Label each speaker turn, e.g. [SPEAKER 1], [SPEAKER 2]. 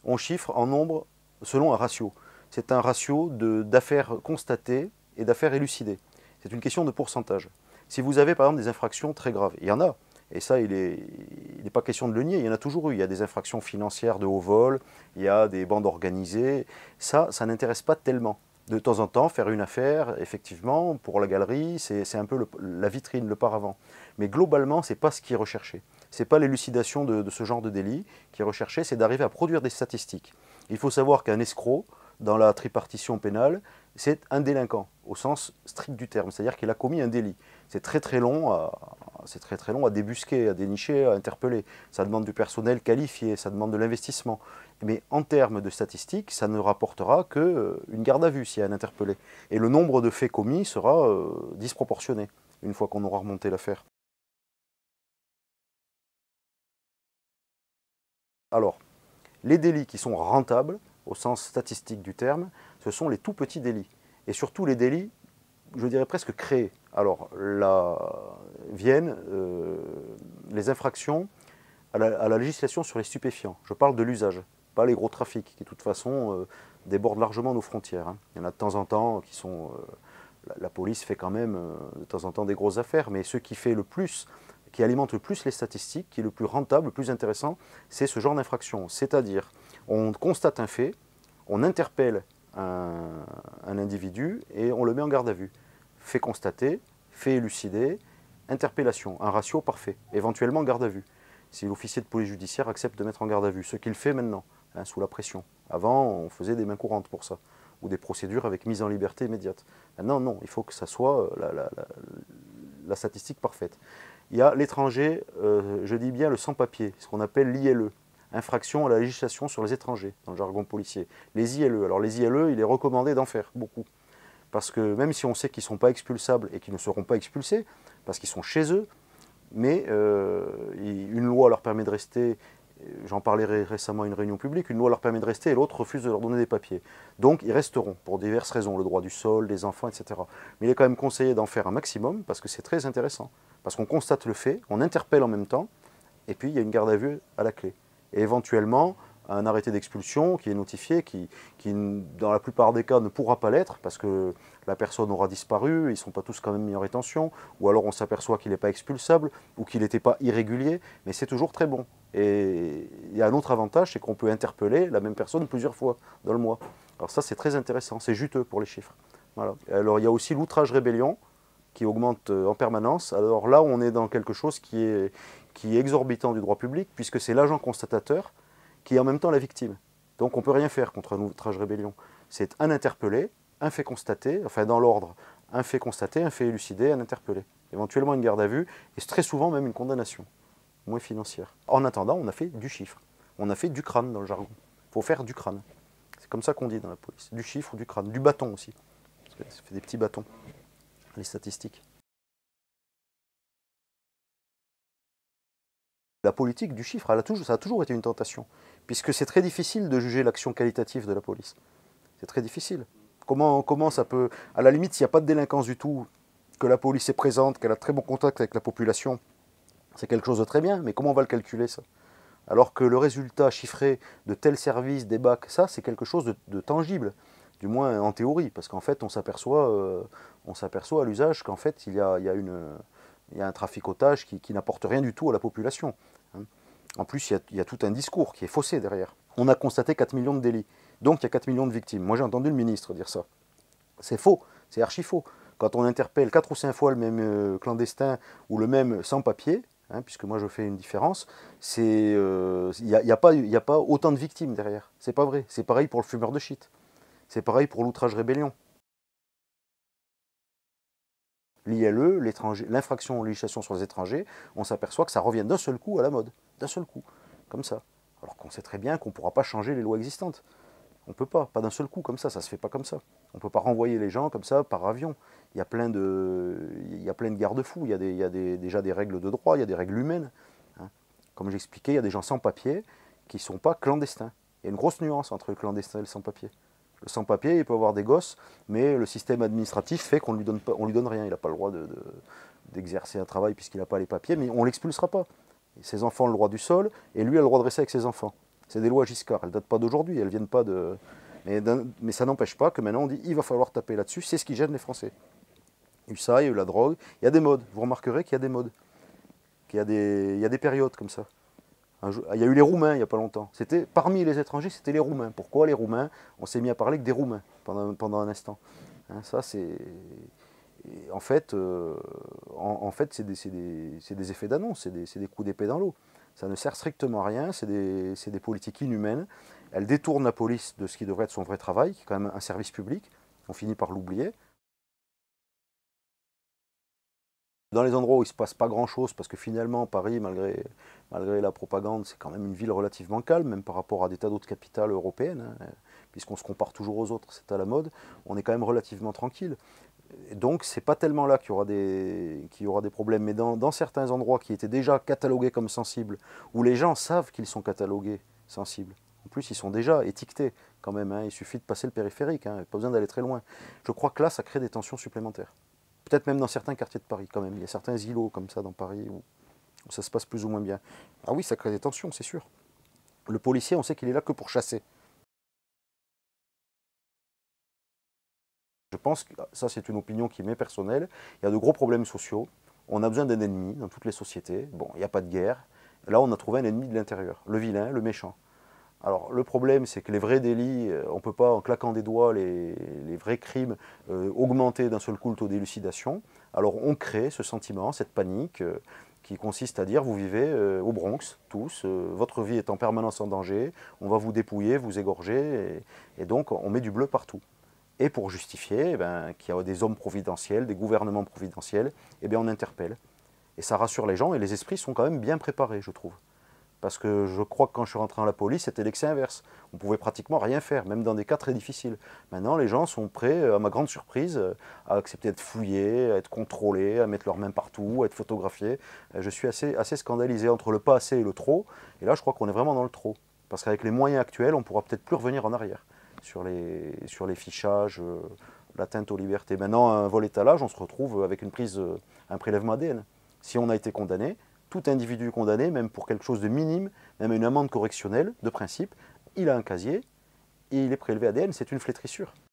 [SPEAKER 1] On chiffre en nombre selon un ratio. C'est un ratio d'affaires constatées et d'affaires élucidées. C'est une question de pourcentage. Si vous avez par exemple des infractions très graves, il y en a, et ça il n'est pas question de le nier, il y en a toujours eu. Il y a des infractions financières de haut vol, il y a des bandes organisées, ça n'intéresse pas tellement. De temps en temps, faire une affaire, effectivement, pour la galerie, c'est un peu la vitrine, le paravent. Mais globalement, ce n'est pas ce qui est recherché. Ce n'est pas l'élucidation de ce genre de délit qui est recherché, c'est d'arriver à produire des statistiques. Il faut savoir qu'un escroc, dans la tripartition pénale, c'est un délinquant, au sens strict du terme, c'est-à-dire qu'il a commis un délit. C'est très long à débusquer, à dénicher, à interpeller. Ça demande du personnel qualifié, ça demande de l'investissement. Mais en termes de statistiques, ça ne rapportera qu'une garde à vue s'il y a un interpellé. Et le nombre de faits commis sera disproportionné, une fois qu'on aura remonté l'affaire. Alors, les délits qui sont rentables, au sens statistique du terme, ce sont les tout petits délits. Et surtout les délits, je dirais presque créés. Alors, là viennent les infractions à la législation sur les stupéfiants. Je parle de l'usage, pas les gros trafics, qui de toute façon débordent largement nos frontières. Hein. Il y en a de temps en temps qui sont... la police fait quand même de temps en temps des grosses affaires, mais ce qui fait le plus, qui alimente le plus les statistiques, qui est le plus rentable, le plus intéressant, c'est ce genre d'infraction. C'est-à-dire, on constate un fait, on interpelle un individu et on le met en garde à vue. Fait constaté, fait élucidé, interpellation, un ratio parfait, éventuellement garde à vue. Si l'officier de police judiciaire accepte de mettre en garde à vue, ce qu'il fait maintenant, hein, sous la pression. Avant, on faisait des mains courantes pour ça, ou des procédures avec mise en liberté immédiate. Maintenant, non, il faut que ça soit la statistique parfaite. Il y a l'étranger, je dis bien le sans-papier, ce qu'on appelle l'ILE, infraction à la législation sur les étrangers, dans le jargon policier. Les ILE, alors les ILE, il est recommandé d'en faire beaucoup. Parce que même si on sait qu'ils ne sont pas expulsables et qu'ils ne seront pas expulsés, parce qu'ils sont chez eux, mais une loi leur permet de rester, j'en parlais récemment à une réunion publique, une loi leur permet de rester et l'autre refuse de leur donner des papiers. Donc ils resteront pour diverses raisons, le droit du sol, des enfants, etc. Mais il est quand même conseillé d'en faire un maximum parce que c'est très intéressant. Parce qu'on constate le fait, on interpelle en même temps, et puis il y a une garde à vue à la clé. Et éventuellement, un arrêté d'expulsion qui est notifié, qui, dans la plupart des cas ne pourra pas l'être parce que la personne aura disparu, ils ne sont pas tous quand même mis en rétention, ou alors on s'aperçoit qu'il n'est pas expulsable, ou qu'il n'était pas irrégulier, mais c'est toujours très bon. Et il y a un autre avantage, c'est qu'on peut interpeller la même personne plusieurs fois dans le mois. Alors ça c'est très intéressant, c'est juteux pour les chiffres. Voilà. Alors il y a aussi l'outrage-rébellion, qui augmente en permanence. Alors là, on est dans quelque chose qui est exorbitant du droit public, puisque c'est l'agent constatateur qui est en même temps la victime. Donc on ne peut rien faire contre un outrage-rébellion. C'est un interpellé, un fait constaté, enfin dans l'ordre, un fait constaté, un fait élucidé, un interpellé. Éventuellement une garde à vue, et très souvent même une condamnation, moins financière. En attendant, on a fait du chiffre. On a fait du crâne dans le jargon. Il faut faire du crâne. C'est comme ça qu'on dit dans la police. Du chiffre ou du crâne. Du bâton aussi. Ça fait des petits bâtons. Les statistiques. La politique du chiffre, ça a toujours été une tentation, puisque c'est très difficile de juger l'action qualitative de la police. C'est très difficile. Comment ça peut... À la limite, s'il n'y a pas de délinquance du tout, que la police est présente, qu'elle a très bon contact avec la population, c'est quelque chose de très bien, mais comment on va le calculer ça? Alors que le résultat chiffré de tel service, des bacs, ça c'est quelque chose de tangible, du moins en théorie, parce qu'en fait on s'aperçoit à l'usage qu'en fait il y a un traficotage qui n'apporte rien du tout à la population. Hein. En plus, il y a tout un discours qui est faussé derrière. On a constaté 4 millions de délits, donc il y a 4 millions de victimes. Moi j'ai entendu le ministre dire ça. C'est faux, c'est archi faux. Quand on interpelle 4 ou 5 fois le même clandestin ou le même sans-papier, hein, puisque moi je fais une différence, il n'y a pas autant de victimes derrière. C'est pas vrai. C'est pareil pour le fumeur de shit. C'est pareil pour l'outrage-rébellion. L'ILE, l'infraction aux législations sur les étrangers, on s'aperçoit que ça revient d'un seul coup à la mode. D'un seul coup. Comme ça. Alors qu'on sait très bien qu'on ne pourra pas changer les lois existantes. On ne peut pas d'un seul coup comme ça ne se fait pas comme ça. On ne peut pas renvoyer les gens comme ça par avion. Il y a plein de garde-fous, déjà des règles de droit, il y a des règles humaines. Hein. Comme j'expliquais, il y a des gens sans papier qui ne sont pas clandestins. Il y a une grosse nuance entre le clandestin et le sans-papier. Le sans-papier, il peut avoir des gosses, mais le système administratif fait qu'on ne lui donne rien. Il n'a pas le droit d'exercer un travail puisqu'il n'a pas les papiers, mais on ne l'expulsera pas. Ses enfants ont le droit du sol, et lui a le droit de rester avec ses enfants. C'est des lois Giscard, elles ne datent pas d'aujourd'hui, elles viennent pas de... Mais ça n'empêche pas que maintenant on dit il va falloir taper là-dessus, c'est ce qui gêne les Français. Il y a eu ça, il y a eu la drogue, il y a des modes, vous remarquerez qu'il y a des modes, qu'il y a des périodes comme ça. Il y a eu les Roumains il n'y a pas longtemps. C'était parmi les étrangers, c'était les Roumains. Pourquoi les Roumains? On s'est mis à parler que des Roumains pendant un instant. Hein, ça, c'est... En fait, c'est des effets d'annonce, c'est des coups d'épée dans l'eau. Ça ne sert strictement à rien, c'est des politiques inhumaines. Elles détournent la police de ce qui devrait être son vrai travail, qui est quand même un service public. On finit par l'oublier. Dans les endroits où il ne se passe pas grand-chose, parce que finalement, Paris, malgré la propagande, c'est quand même une ville relativement calme, même par rapport à des tas d'autres capitales européennes, hein, puisqu'on se compare toujours aux autres, c'est à la mode, on est quand même relativement tranquille. Et donc, c'est pas tellement là qu'il y aura des problèmes, mais dans certains endroits qui étaient déjà catalogués comme sensibles, où les gens savent qu'ils sont catalogués sensibles, en plus, ils sont déjà étiquetés quand même, hein, il suffit de passer le périphérique, hein, pas besoin d'aller très loin. Je crois que là, ça crée des tensions supplémentaires. Peut-être même dans certains quartiers de Paris quand même. Il y a certains îlots comme ça dans Paris où ça se passe plus ou moins bien. Ah oui, ça crée des tensions, c'est sûr. Le policier, on sait qu'il est là que pour chasser. Je pense que ça, c'est une opinion qui m'est personnelle. Il y a de gros problèmes sociaux. On a besoin d'un ennemi dans toutes les sociétés. Bon, il n'y a pas de guerre. Là, on a trouvé un ennemi de l'intérieur. Le vilain, le méchant. Alors, le problème, c'est que les vrais délits, on ne peut pas, en claquant des doigts, les vrais crimes, augmenter d'un seul coup le taux d'élucidation. Alors, on crée ce sentiment, cette panique, qui consiste à dire, vous vivez au Bronx, tous, votre vie est en permanence en danger, on va vous dépouiller, vous égorger, et donc on met du bleu partout. Et pour justifier qu'il y a des hommes providentiels, des gouvernements providentiels, eh bien on interpelle. Et ça rassure les gens, et les esprits sont quand même bien préparés, je trouve. Parce que je crois que quand je suis rentré dans la police, c'était l'excès inverse. On pouvait pratiquement rien faire, même dans des cas très difficiles. Maintenant, les gens sont prêts, à ma grande surprise, à accepter d'être fouillés, à être contrôlés, à mettre leurs mains partout, à être photographiés. Je suis assez scandalisé entre le pas assez et le trop. Et là, je crois qu'on est vraiment dans le trop. Parce qu'avec les moyens actuels, on ne pourra peut-être plus revenir en arrière sur les fichages, l'atteinte aux libertés. Maintenant, un vol étalage, on se retrouve avec un prélèvement ADN. Si on a été condamné, tout individu condamné, même pour quelque chose de minime, même une amende correctionnelle, de principe, il a un casier et il est prélevé ADN, c'est une flétrissure.